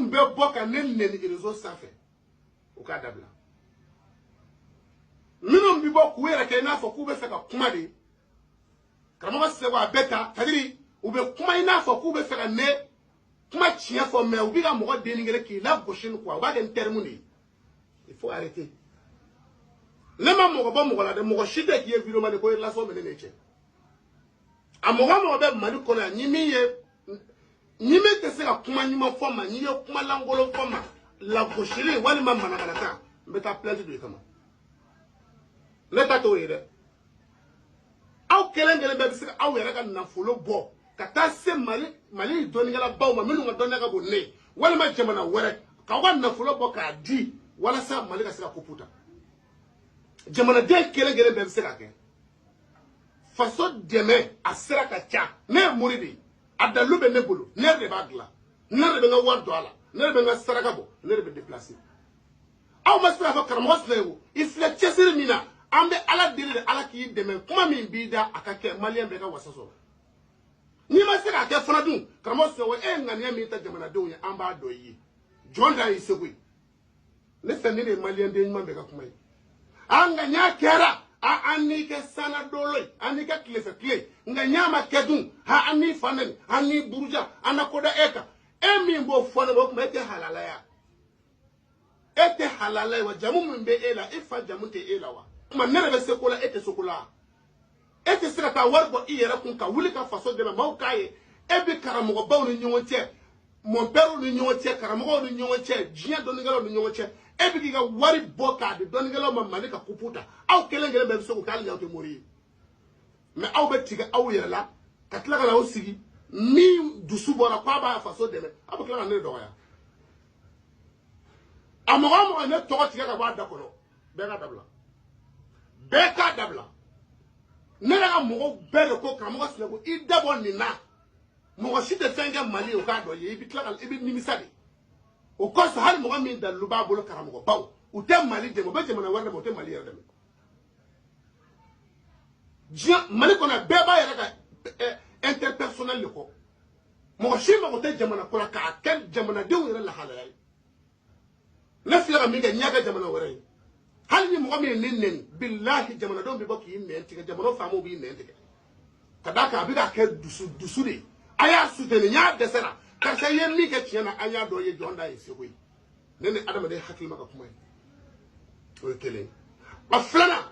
minnu bɛ bɔ ka ne nɛni réseau sanfɛ u k'a dabila minnu bɛ bɔ k'u yɛrɛ kɛ i n'a fɔ k'u bɛ fɛ ka kuma de karamɔgɔ Sisoko a bɛɛ ta c'est-à-dire u bɛ kuma i n'a fɔ k'u bɛ fɛ ka ne kuma tiɲɛ fɔ mais u bɛ ka mɔgɔ denigɛrɛ k'i lagosi ni quoi u b'a kɛ ni terme de ye il faut arrêter ne ma mɔgɔ bɔ mɔgɔ la dɛ mɔgɔ si tɛ k'i ye vidéo ma de ko relation bɛ ne ni cɛ a mɔgɔ bɛ Mali kɔnɔ yan ni min tɛ se ka kuma ɲuman fɔ ma n'i ye kuma lankolon fɔ ma lagosili walima manamanaka n bɛ taa plainte don i kama ne ta t'o ye dɛ aw kelen kelen bɛɛ bɛ se ka aw yɛrɛ ka nafolo bɔ ka taa se Mali dɔnnikɛlabaw ma minnu ka dɔnniya ka bon ne ye walima jamana wɛrɛ k'aw ka nafolo bɔ k'a di walasa Mali ka se ka ko puta jamanaden kelen kelen bɛɛ bɛ se ka kɛ faso dɛmɛ a sera ka ca ne ye mori de ye a dalu bɛ ne bolo ne yɛrɛ de b'a dilan ne yɛrɛ de bɛ n ka wari don a la ne yɛrɛ de bɛ n ka saraka bɔ ne yɛrɛ de bɛ déplacer aw ma se k'a fɔ karamɔgɔ Sisoko i filɛ cɛsiri min na an bɛ Ala deli de Ala k'i dɛmɛ kuma min b'i da a ka kɛ maliyɛn bɛɛ ka wasa sɔrɔ n'i ma se k'a kɛ fana dun karamɔgɔ Sisoko e ye ŋaniya min ta jamanadenw ye an b'a dɔn i ye jɔn dan y'i seko ye ne fɛ ne de ye maliyɛn den ɲuman bɛɛ ka kuma ye an ŋaniya kɛra an n'i kɛ sana dolo ye an n'i kɛ tilefɛ tile nka ɲa ma kɛ dun an n'i fa nɛni an n'i buruja an na koda e kan e min b'o fɔ ne ma o tuma e tɛ halala ya e tɛ halala ye wa jamu min bɛ e la e fa jamu tɛ e la wa tuma ne yɛrɛ bɛ se ko la e tɛ se ko la e tɛ se ka taa wari bɔ i yɛrɛ kun ka wuli ka faso dɛmɛ maaw k'a ye e bɛ karamɔgɔbaw ni ɲɔgɔn cɛ mɔnpɛriw ni ɲɔgɔn cɛ karamɔgɔw ni ɲɔgɔn cɛ diɲɛ dɔnnikɛlaw ni ɲɔgɔn cɛ e bɛ k'i ka wari bɔ k'a di dɔnnikɛlaw ma Mali ka kupu ta aw kelen kelen bɛɛ bɛ se k'o kɛ hali n'aw tɛ mori ye mais aw bɛ tigɛ aw yɛrɛ la ka tila ka na aw sigi min dusu bɔra k'a b'a faso dɛmɛ aw bɛ tila ka ne dɔgɔya a mɔgɔ o mɔgɔ ne tɔgɔ tigɛ ka bɔ a da kɔnɔ bɛɛ ka dabila bɛɛ k'a dabila ne yɛrɛ ka mɔgɔw bɛɛ de ko karamɔgɔ Sisoko i dabɔ nin na mɔgɔ si tɛ fɛn kɛ Mali ye o k'a dɔn ye i bɛ tila ka i bɛ nimisa de o kɔsɔn hali mɔgɔ min dalilu b'a bolo karamɔgɔbaw u tɛ Mali dɛmɛ u bɛ jamana wɛrɛ dɛmɛ u tɛ Mali yɛrɛ dɛmɛ diɲɛ Mali kɔnɔ bɛɛ b'a yɛrɛ ka interpersonnel de kɔ mɔgɔ si mago tɛ jamana ko la k'a kɛ jamanadenw yɛrɛ lahalaya ye ne filɛ ka min kɛ n y'a kɛ jamana wɛrɛ ye hali ni mɔgɔ min ye ne nɛni bilahi jamanadenw bɛ bɔ k'i nɛn tigɛ jamana faamaw b'i nɛn tigɛ ka d'a kan a bɛ ka kɛ dusu de ye a y'a soutenir n y'a dɛsɛra karisa i ye min kɛ tiɲɛ na an y'a dɔn i ye jɔn da ye Seko ye ne ni adamaden hakili ma ka kuma ye o ye kelen a filanan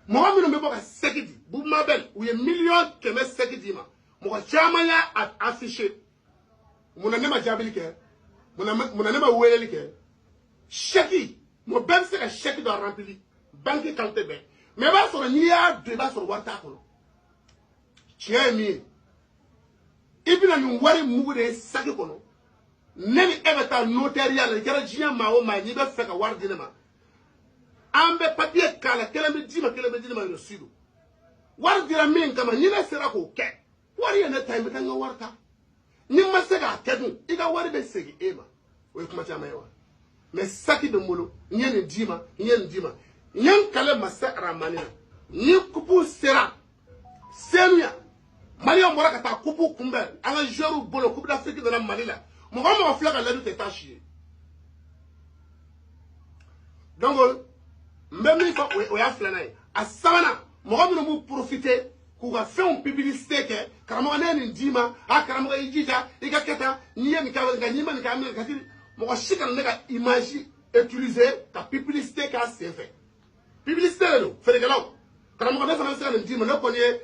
mɔgɔ minnu bɛ bɔ ka sɛki di Bubemabel u ye 1,100,000 sɛki d'i ma mɔgɔ caman y'a affiché munna ne ma jaabili kɛ munna ne ma weleli kɛ sɛki mɔgɔ bɛɛ bɛ se ka sɛki dɔ rempli banque qualité bɛɛ mais i b'a sɔrɔ n'i y'a don i b'a sɔrɔ wari t'a kɔnɔ tiɲɛ ye min ye i bɛna nin wari mugu de ye saki kɔnɔ ne ni e bɛ taa notariya la i kɛra diɲɛ maa o maa n'i bɛ fɛ ka wari di ne ma an bɛ papiye k'a la kelen bɛ d'i ma kelen bɛ di ne ma reçu don wari dira min kama ni ne sera k'o kɛ wari ye ne ta ye n bɛ taa n ka wari ta ni ma se k'a kɛ dun i ka wari bɛ segin e ma o ye kuma caman ye wa mais saki bɛ n bolo n ye nin d'i ma n ye nin d'i ma n ye n kale masa aramani na ni kupu sera senuya Maliyɛnw bɔra ka taa kupu kunbɛn an ka joueurs bolo Coupe d'Afrique nana Mali la mɔgɔ o mɔgɔ filɛ ka layidu tɛ taa si ye donc n bɛ min fɔ o y'a filanan ye a sabanan mɔgɔ minnu b'u profiter k'u ka fɛnw publicité kɛ karamɔgɔ ne ye nin d'i ma a karamɔgɔ i jija i ka kɛ tan n'i ye nin kɛ nka n'i ma nin kɛ an bɛ nin kɛ mɔgɔ si kana ne ka image utiliser ka publicité k'a senfɛ publicité de don feerekɛlaw karamɔgɔ ne fana bɛ se ka nin d'i ma ne kɔni ye